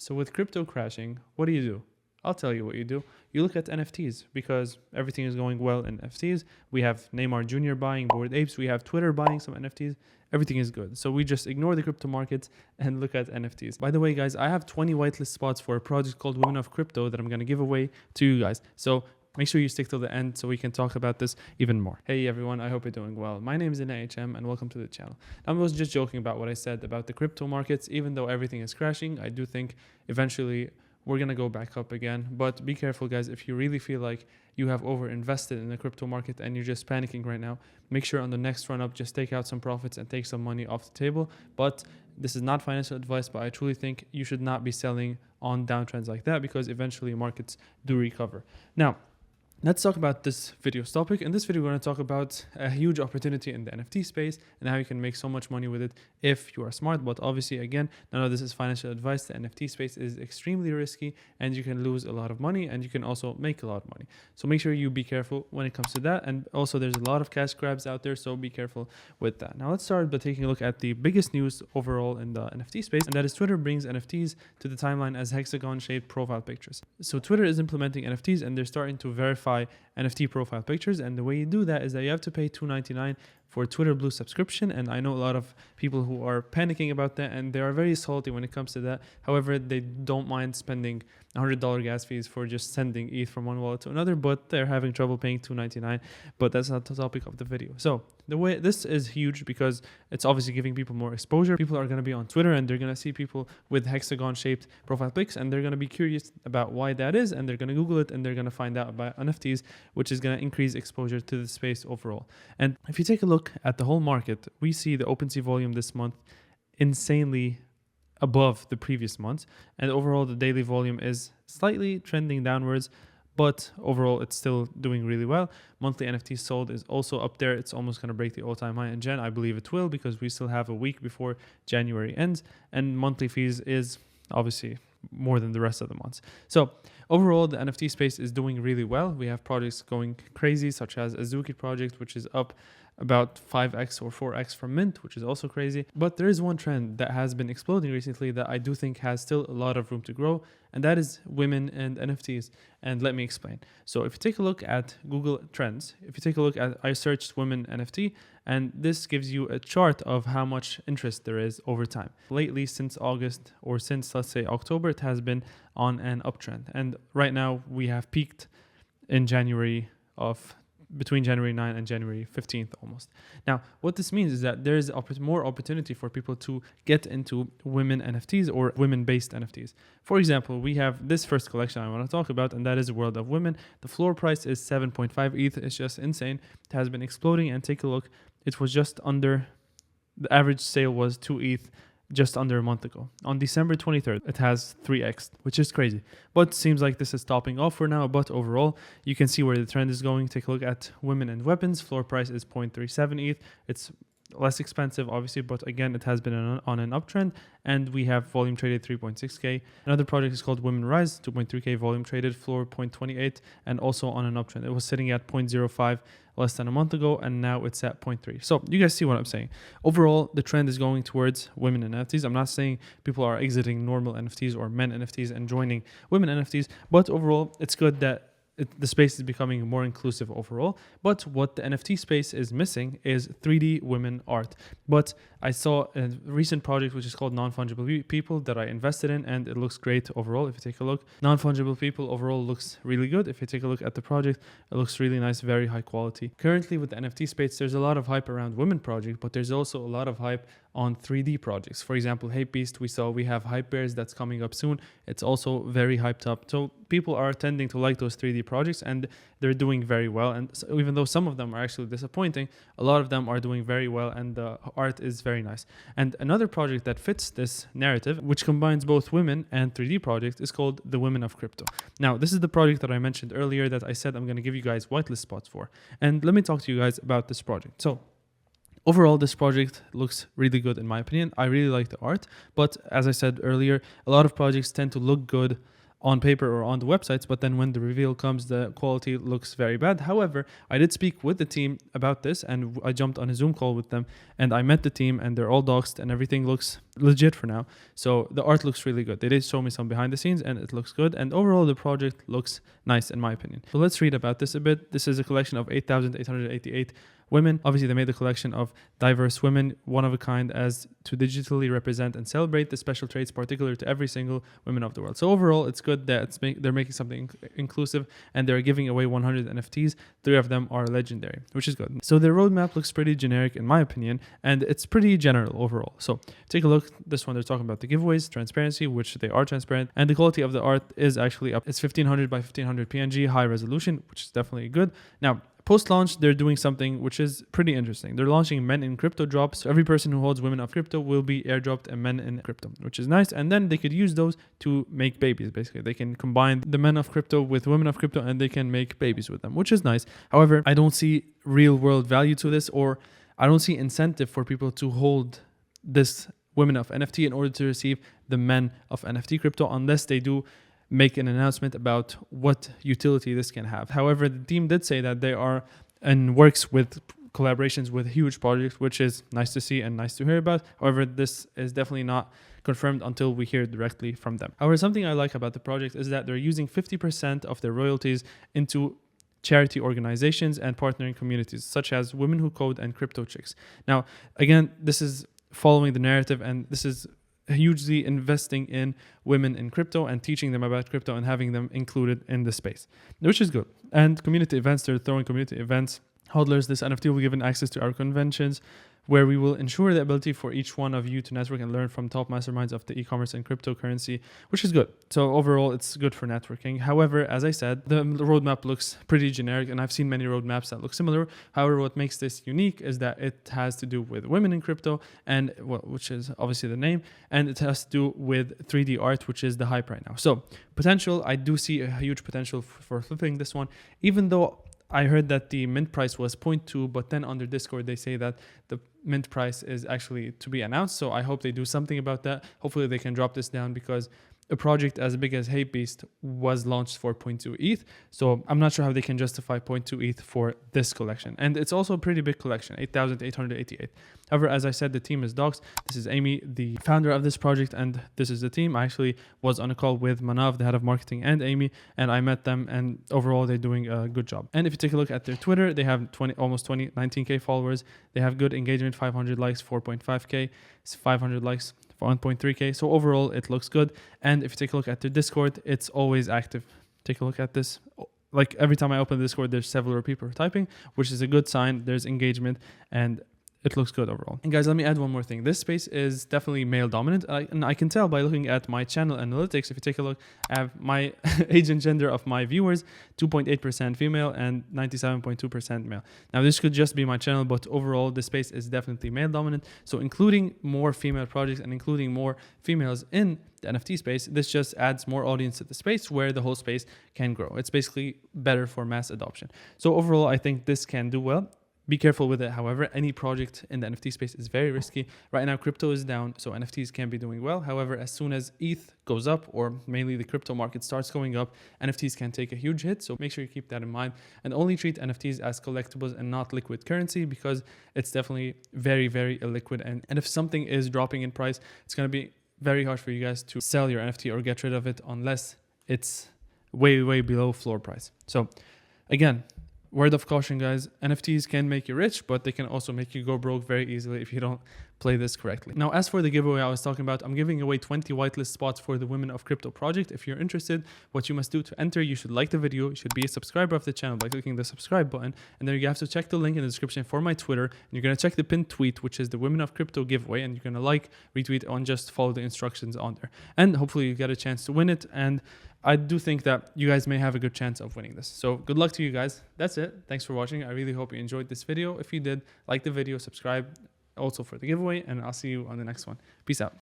So with crypto crashing, what do? I'll tell you what you do. You look at NFTs because everything is going well in NFTs. We have Neymar Jr. buying Bored Apes. We have Twitter buying some NFTs. Everything is good. So we just ignore the crypto markets and look at NFTs. By the way, guys, I have 20 whitelist spots for a project called Women of Crypto that I'm going to give away to you guys. So make sure you stick till the end so we can talk about this even more. Hey everyone, I hope you're doing well. My name is NHM and welcome to the channel. I was just joking about what I said about the crypto markets. Even though everything is crashing, I do think eventually we're going to go back up again. But be careful, guys. If you really feel like you have over invested in the crypto market and you're just panicking right now, make sure on the next run up, just take out some profits and take some money off the table. But this is not financial advice, but I truly think you should not be selling on downtrends like that because eventually markets do recover. Now, let's talk about this video's topic. In this video, we're going to talk about a huge opportunity in the NFT space and how you can make so much money with it if you are smart. But obviously, again, none of this is financial advice. The NFT space is extremely risky and you can lose a lot of money and you can also make a lot of money. So make sure you be careful when it comes to that. And also, there's a lot of cash grabs out there, so be careful with that. Now, let's start by taking a look at the biggest news overall in the NFT space, and that is Twitter brings NFTs to the timeline as hexagon-shaped profile pictures. So Twitter is implementing NFTs and they're starting to verify NFT profile pictures, and the way you do that is that you have to pay $2.99 for a Twitter Blue subscription. And I know a lot of people who are panicking about that and they are very salty when it comes to that. However, they don't mind spending $100 gas fees for just sending ETH from one wallet to another, but they're having trouble paying $2.99. But that's not the topic of the video. So the way this is huge because it's obviously giving people more exposure. People are going to be on Twitter and they're going to see people with hexagon shaped profile pics and they're going to be curious about why that is, and they're going to Google it and they're going to find out about NFTs, which is going to increase exposure to the space overall. And if you take a look at the whole market, we see the OpenSea volume this month insanely above the previous months, and overall the daily volume is slightly trending downwards, but overall it's still doing really well. Monthly NFTs sold is also up there. It's almost going to break the all-time high in Jan. I believe it will because we still have a week before January ends, and monthly fees is obviously more than the rest of the months. So overall, the NFT space is doing really well. We have projects going crazy, such as Azuki project, which is up about 5x or 4x from mint, which is also crazy. But there is one trend that has been exploding recently that I do think has still a lot of room to grow, and that is women and NFTs. And let me explain. So if you take a look at Google Trends, if you take a look at, I searched women NFT, and this gives you a chart of how much interest there is over time. Lately, since August, or since let's say October, it has been on an uptrend. And right now we have peaked in between January 9 and January 15th almost. Now, what this means is that there is more opportunity for people to get into women NFTs or women-based NFTs. For example, we have this first collection I want to talk about, and that is World of Women. The floor price is 7.5 ETH. It's just insane. It has been exploding, and take a look. It was just under, the average sale was 2 ETH just under a month ago. On December 23rd, it has 3x, which is crazy. But seems like this is topping off for now. But overall, you can see where the trend is going. Take a look at women and weapons. Floor price is 0.37 ETH. It's less expensive, obviously, but again, it has been on an uptrend, and we have volume traded 3.6K. Another project is called Women Rise, 2.3K volume traded, floor 0.28, and also on an uptrend. It was sitting at 0.05 less than a month ago, and now it's at 0.3. So you guys see what I'm saying. Overall, the trend is going towards women NFTs. I'm not saying people are exiting normal NFTs or men NFTs and joining women NFTs, but overall, it's good that the space is becoming more inclusive overall. But what the NFT space is missing is 3D women art. But I saw a recent project which is called Non-Fungible People that I invested in, and it looks great overall. If you take a look, Non-Fungible People overall looks really good. If you take a look at the project, it looks really nice, very high quality. Currently with the NFT space, there's a lot of hype around women projects, but there's also a lot of hype on 3D projects. For example, Hey Beast, we have Hype Bears that's coming up soon. It's also very hyped up. So people are tending to like those 3D projects, and they're doing very well. And so even though some of them are actually disappointing, a lot of them are doing very well, and the art is very nice. And another project that fits this narrative, which combines both women and 3D projects, is called the Women of Crypto. Now, this is the project that I mentioned earlier that I said I'm going to give you guys whitelist spots for. And let me talk to you guys about this project. So overall, this project looks really good in my opinion. I really like the art, but as I said earlier, a lot of projects tend to look good on paper or on the websites, but then when the reveal comes, the quality looks very bad. However, I did speak with the team about this, and I jumped on a Zoom call with them, and I met the team, and they're all doxed, and everything looks legit for now. So the art looks really good. They did show me some behind the scenes, and it looks good, and overall the project looks nice in my opinion. So let's read about this a bit. This is a collection of 8,888 women. Obviously, they made a collection of diverse women, one of a kind, as to digitally represent and celebrate the special traits particular to every single woman of the world. So overall, it's good that they're making something inclusive, and they're giving away 100 NFTs. 3 of them are legendary, which is good. So their roadmap looks pretty generic in my opinion, and it's pretty general overall. So take a look. This one, they're talking about the giveaways, transparency, which they are transparent, and the quality of the art is actually up. It's 1500 by 1500 PNG, high resolution, which is definitely good. Now, post-launch, they're doing something which is pretty interesting. They're launching Men in Crypto drops. So every person who holds Women of Crypto will be airdropped a Men in Crypto, which is nice. And then they could use those to make babies, basically. They can combine the Men of Crypto with Women of Crypto, and they can make babies with them, which is nice. However, I don't see real-world value to this, or I don't see incentive for people to hold this Women of NFT in order to receive the Men of NFT Crypto, unless they do make an announcement about what utility this can have. However, the team did say that they are and works with collaborations with huge projects, which is nice to see and nice to hear about. However, this is definitely not confirmed until we hear directly from them. However, something I like about the project is that they're using 50% of their royalties into charity organizations and partnering communities, such as Women Who Code and Crypto Chicks. Now, again, this is following the narrative, and this is hugely investing in women in crypto and teaching them about crypto and having them included in the space, which is good. And community events, they're throwing community events. Hodlers, this NFT will be given access to our conventions, where we will ensure the ability for each one of you to network and learn from top masterminds of the e-commerce and cryptocurrency, which is good. So overall, it's good for networking. However, as I said, the roadmap looks pretty generic, and I've seen many roadmaps that look similar. However, what makes this unique is that it has to do with women in crypto, and which is obviously the name, and it has to do with 3D art, which is the hype right now. So potential, I do see a huge potential for flipping this one, even though I heard that the mint price was 0.2, but then under Discord, they say that the mint price is actually to be announced. So I hope they do something about that. Hopefully they can drop this down, because a project as big as Hate Beast was launched for 0.2 ETH. So I'm not sure how they can justify 0.2 ETH for this collection. And it's also a pretty big collection, 8,888. However, as I said, the team is doxed. This is Amy, the founder of this project, and this is the team. I actually was on a call with Manav, the head of marketing, and Amy, and I met them, and overall they're doing a good job. And if you take a look at their Twitter, they have 19K followers. They have good engagement, 500 likes, 4.5K, 500 likes, 1.3K. So overall, it looks good. And if you take a look at their Discord, it's always active. Take a look at this. Like every time I open the Discord, there's several people typing, which is a good sign. There's engagement, and it looks good overall. And guys, let me add one more thing. This space is definitely male dominant. And I can tell by looking at my channel analytics. If you take a look, I have my age and gender of my viewers, 2.8% female and 97.2% male. Now, this could just be my channel, but overall, the space is definitely male dominant. So including more female projects and including more females in the NFT space, this just adds more audience to the space where the whole space can grow. It's basically better for mass adoption. So overall, I think this can do well. Be careful with it. However, any project in the NFT space is very risky. Right now, crypto is down, so NFTs can be doing well. However, as soon as ETH goes up, or mainly the crypto market starts going up, NFTs can take a huge hit. So make sure you keep that in mind, and only treat NFTs as collectibles and not liquid currency, because it's definitely very, very illiquid. And if something is dropping in price, it's going to be very hard for you guys to sell your NFT or get rid of it unless it's way, way below floor price. So again, word of caution, guys, NFTs can make you rich, but they can also make you go broke very easily if you don't play this correctly. Now, as for the giveaway I was talking about, I'm giving away 20 whitelist spots for the Women of Crypto project. If you're interested, what you must do to enter, you should like the video, you should be a subscriber of the channel by clicking the subscribe button, and then you have to check the link in the description for my Twitter, and you're going to check the pinned tweet, which is the Women of Crypto giveaway, and you're going to like, retweet, and just follow the instructions on there. And hopefully you get a chance to win it, and I do think that you guys may have a good chance of winning this. So good luck to you guys. That's it. Thanks for watching. I really hope you enjoyed this video. If you did, like the video, subscribe also for the giveaway, and I'll see you on the next one. Peace out.